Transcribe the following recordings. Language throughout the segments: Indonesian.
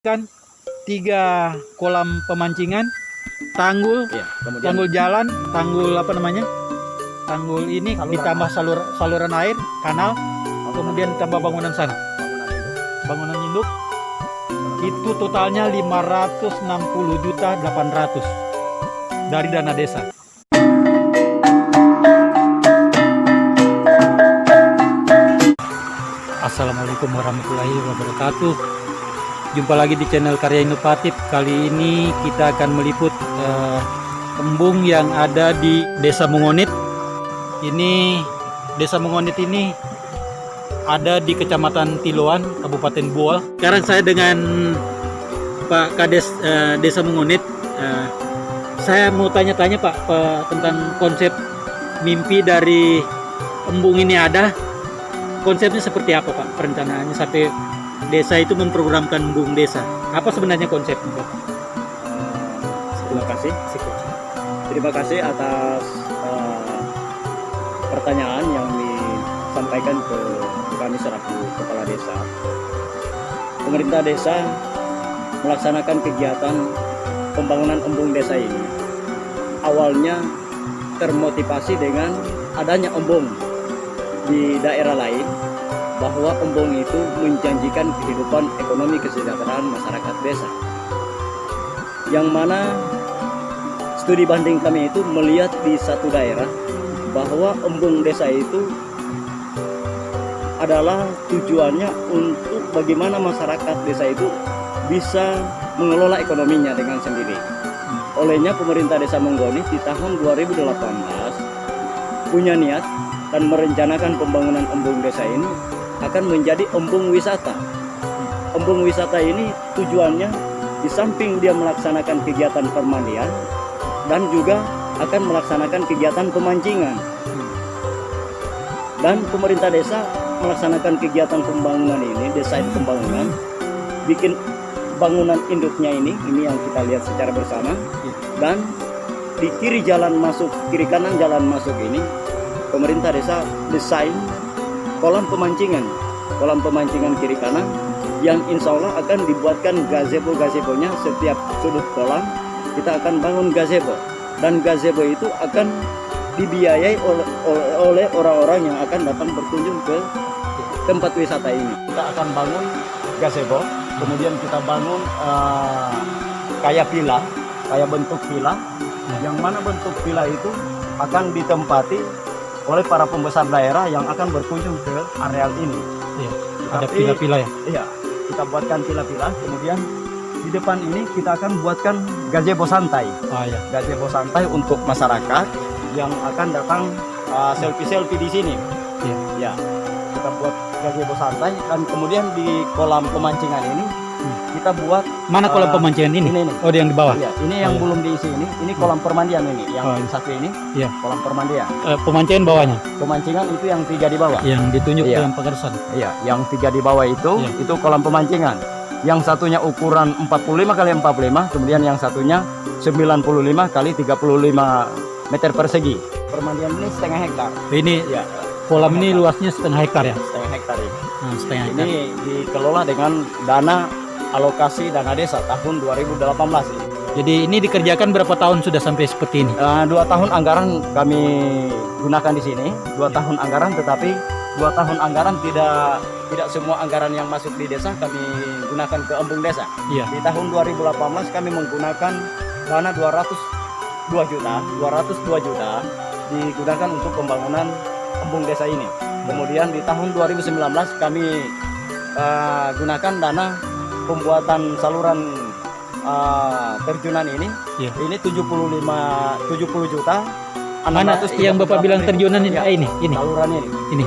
Kan 3 kolam pemancingan, tanggul, Iya, kemudian tanggul jalan, tanggul apa namanya? Tanggul ini ditambah saluran air, kanal, kemudian tambah bangunan sana. Bangunan induk itu totalnya 560.800.000 dari dana desa. Assalamualaikum warahmatullahi wabarakatuh. Jumpa lagi di channel Karya Inovatif. Kali ini kita akan meliput embung yang ada di Desa Mengonit. Ini Desa Mengonit ini ada di Kecamatan Tiloan, Kabupaten Boal. Sekarang saya dengan Pak Kades Desa Mengonit. Saya mau tanya-tanya Pak tentang konsep mimpi dari embung ini ada. Konsepnya seperti apa Pak? Perencanaannya sampai desa itu memprogramkan embung desa. Apa sebenarnya konsepnya Pak? Terima kasih atas pertanyaan yang disampaikan ke kami selaku kepala desa. Pemerintah desa melaksanakan kegiatan pembangunan embung desa ini. Awalnya termotivasi dengan adanya embung di daerah lain, bahwa embung itu menjanjikan kehidupan ekonomi kesejahteraan masyarakat desa. Yang mana studi banding kami itu melihat di satu daerah bahwa embung desa itu adalah tujuannya untuk bagaimana masyarakat desa itu bisa mengelola ekonominya dengan sendiri. Olehnya pemerintah desa Mengonit di tahun 2018 punya niat dan merencanakan pembangunan embung desa ini akan menjadi embung wisata. Embung wisata ini tujuannya di samping dia melaksanakan kegiatan permandian dan juga akan melaksanakan kegiatan pemancingan. Dan pemerintah desa melaksanakan kegiatan pembangunan ini, desain pembangunan, bikin bangunan induknya ini yang kita lihat secara bersama. Dan di kiri kanan jalan masuk ini, pemerintah desa desain kolam pemancingan kiri kanan yang insya Allah akan dibuatkan gazebo-gazebonya. Setiap sudut kolam kita akan bangun gazebo, dan gazebo itu akan dibiayai oleh orang-orang yang akan datang berkunjung ke tempat wisata ini. Kita akan bangun gazebo, kemudian kita bangun kayak bentuk villa, yang mana bentuk villa itu akan ditempati oleh para pembesar daerah yang akan berkunjung ke areal ini. Iya, ada pila-pila ya? Iya, kita buatkan pila-pila, kemudian di depan ini kita akan buatkan gazebo santai. Iya. Gazebo santai untuk masyarakat yang akan datang selfie-selfie di sini. Iya. Ya, kita buat gazebo santai, dan kemudian di kolam pemancingan ini kita buat mana kolam pemancingan ini? Ini. Oh, yang di bawah. Iya, ini yang belum diisi ini kolam permandian ini. Yang satu ini, iya, kolam permandian. Pemancingan bawahnya. Pemancingan itu yang 3 di bawah. Yang ditunjuk Iya. dalam pengerusan. Iya, yang 3 di bawah itu, iya, itu kolam pemancingan. Yang satunya ukuran 45 kali 45, kemudian yang satunya 95 kali 35 meter persegi. Permandian ini setengah hektar. Ini Ya, kolam ini luasnya setengah hektar ya? setengah hektar ini. Setengah hektar. Ini dikelola dengan dana alokasi dana desa tahun 2018 ini. Jadi ini dikerjakan berapa tahun sudah sampai seperti ini? 2 tahun anggaran kami gunakan di sini, 2 tahun anggaran, tetapi 2 tahun anggaran tidak semua anggaran yang masuk di desa kami gunakan ke embung desa. Iya. Di tahun 2018 kami menggunakan dana 202 juta digunakan untuk pembangunan embung desa ini. Kemudian di tahun 2019 kami gunakan dana pembuatan saluran terjunan ini. Iya. Ini 70 juta. Mana yang Bapak bilang terjunan ini? Ya, ini saluran ini.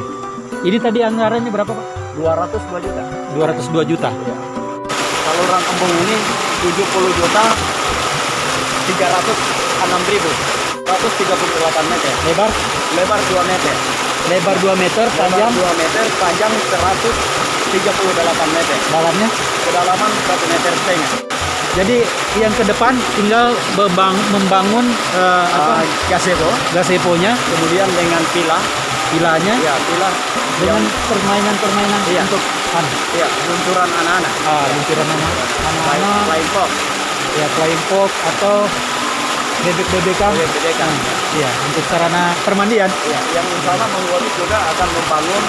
Ini tadi anggarannya berapa Pak? 202 juta. 202 juta. Ya. Saluran embung ini 70 juta 306.138 meter. Lebar 2 meter. Lebar 2 meter, panjang 2 meter, panjang 138 meter. dalamnya. Kedalaman 1,5 meter. Jadi yang ke depan tinggal membangun gazebo-nya, kemudian dengan pilanya, dengan permainan-permainan iya, untuk Iya, luncuran anak-anak. luncuran anak-anak, Flying fox. ya flying fox atau bebek-bebekan. Bebek-bebekan. Iya, untuk sarana permandian. Ya, yang insya Allah Mongoli juga akan membangun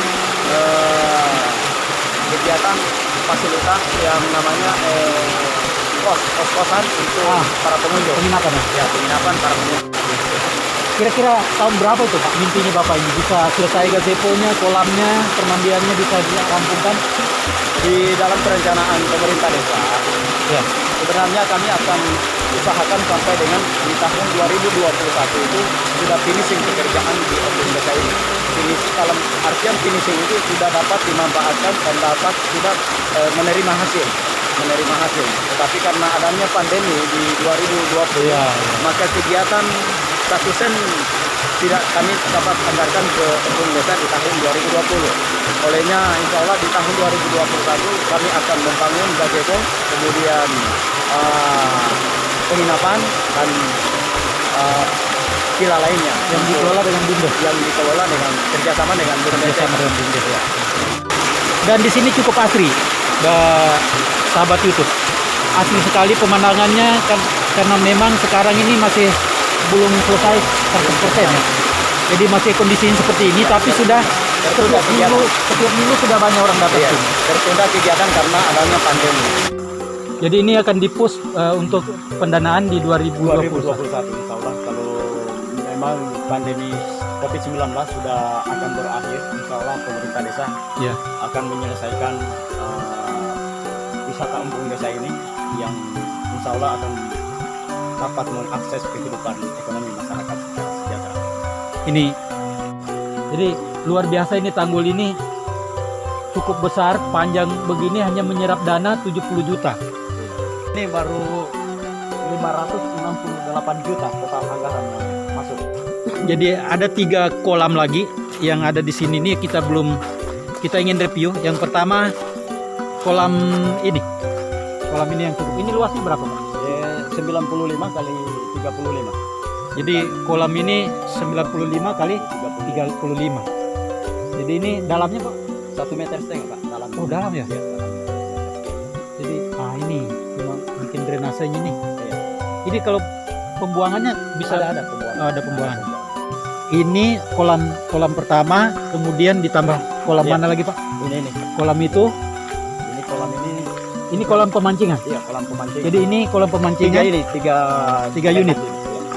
kegiatan fasilitas yang namanya kos-kosan untuk para pengunjung. Penginapan ya. Ya, penginapan para pengunjung. Kira-kira tahun berapa itu Pak mimpinya Bapak ini bisa selesai gazebo-nya, kolamnya, permandiannya bisa dirampungkan? Di dalam perencanaan pemerintah desa, Ya. sebenarnya kami akan usahakan sampai dengan di tahun 2021 itu sudah finishing pekerjaan di Open Desa ini. Finish, dalam artian finishing itu sudah dapat dimanfaatkan dan dapat sudah menerima hasil. Tetapi karena adanya pandemi di 2020, maka kegiatan 100% tidak kami dapat anggarkan ke Open Desa di tahun 2020. Olehnya insya Allah di tahun 2021 kami akan membangun gazebo, kemudian penginapan dan villa lainnya Yang dikelola dengan BUMDes. yang dikelola dengan kerjasama dengan BUMDes. Ya. Dan di sini cukup asri, sahabat YouTube. Asli sekali pemandangannya kan, karena memang sekarang ini masih belum selesai 100% ya. Jadi masih kondisinya seperti ini, tapi sudah Tertunda kegiatan. setiap minggu sudah banyak orang datang Iya, sini. tertunda kegiatan karena adanya pandemi. Jadi ini akan dipus untuk pendanaan di 2021. 2021 insya Allah kalau memang pandemi COVID-19 sudah akan berakhir, insya Allah pemerintah desa Ya. akan menyelesaikan wisata Embung Desa ini yang insya Allah akan dapat mengakses kehidupan ekonomi masyarakat secara sejahtera. Ini jadi luar biasa, ini tanggul ini cukup besar, panjang begini hanya menyerap dana 70 juta. Ini baru 568 juta total anggaran yang masuk. Jadi ada 3 kolam lagi yang ada di sini nih, kita ingin review. Yang pertama kolam ini yang cukup, ini luasnya berapa Pak? 95 kali 35. Jadi kolam ini 95 kali 35. Jadi ini dalamnya Pak? 1,5 meter Pak dalam. Oh dalam ya? Ya, dalam. Jadi ini cuma bikin drainasenya nih. Iya. Ini kalau pembuangannya bisa Ada pembuangan. Oh, ada pembuangan. Ini kolam pertama, kemudian ditambah kolam Iya. mana lagi Pak? Ini Kolam itu, ini kolam ini. ini kolam pemancingan. Iya, kolam pemancing. Jadi ini kolam pemancingan. tiga unit.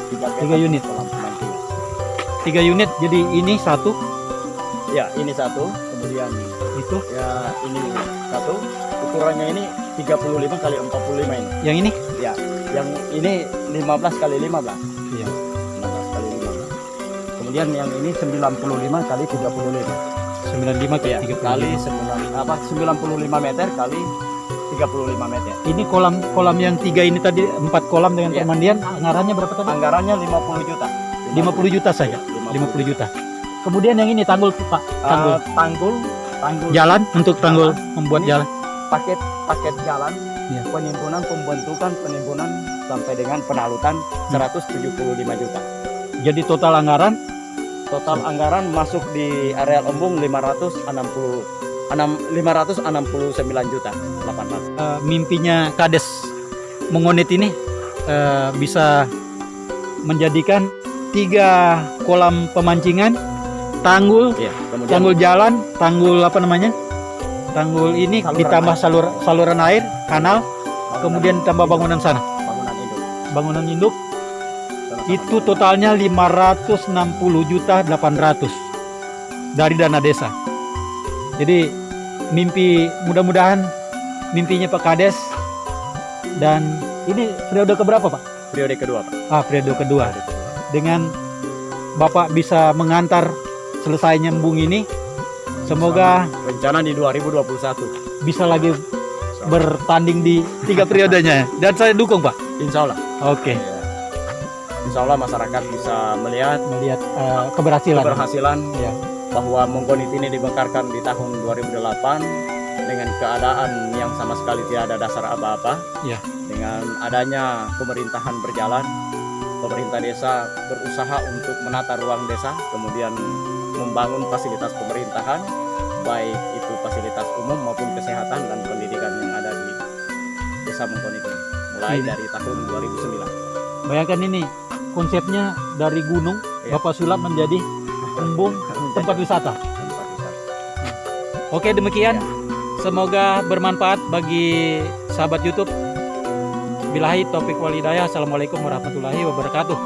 Ya, 3 unit. kolam pemancing. 3 unit. Jadi ini satu, Ya, ini satu, kemudian itu, ya ini satu. Ukurannya ini 35 kali 45 ini. yang ini. Ya, yang ini 15 kali 15. Iya. 15 kali 15. Kemudian yang ini 95 kali 35. 95 kali Ya, 35. kali 95 meter kali 35 meter. Ini kolam yang 3 ini tadi 4 kolam dengan Iya. pemandian, anggarannya berapa tadi? Anggarannya 50 juta. 50 juta saja. 50 juta. Kemudian yang ini tanggul Pak, tanggul. Tanggul Jalan untuk tanggul membuat Ini jalan. paket jalan, Iya. pembentukan penimbunan sampai dengan penalutan 175 juta. Jadi total anggaran Total anggaran masuk di areal Embung 569 juta 800. mimpinya Kades Mengonit ini bisa menjadikan 3 kolam pemancingan, tanggul, Iya, kemudian tanggul jalan, tanggul apa namanya? Tanggul ini Saluran ditambah saluran air, kanal, kemudian tambah bangunan sana. bangunan induk. Bangunan induk Sama-sama. itu totalnya 560 juta 800 dari dana desa. Jadi mudah-mudahan mimpinya Pak Kades, dan ini periode keberapa Pak? Periode kedua, Pak. Periode kedua. Dengan Bapak bisa mengantar selesainya embung ini, semoga Rencana di 2021. bisa lagi bertanding di 3 periodenya, dan saya dukung Pak. Insya Allah. Oke. Ya. Insya Allah masyarakat bisa melihat Melihat keberhasilan. Ya. bahwa Monggonit ini dibengkarkan di tahun 2008 dengan keadaan yang sama sekali tidak ada dasar apa-apa. Ya. Dengan adanya pemerintahan berjalan, pemerintah desa berusaha untuk menata ruang desa, kemudian membangun fasilitas pemerintahan, baik itu fasilitas umum maupun kesehatan dan pendidikan yang ada di Desa Mengkonit ini mulai dari tahun 2009. Bayangkan ini konsepnya dari gunung Bapak sulap menjadi embung tempat wisata. Oke, demikian. Semoga bermanfaat bagi sahabat YouTube. Bilahi taufik wal hidayah. Assalamualaikum warahmatullahi wabarakatuh.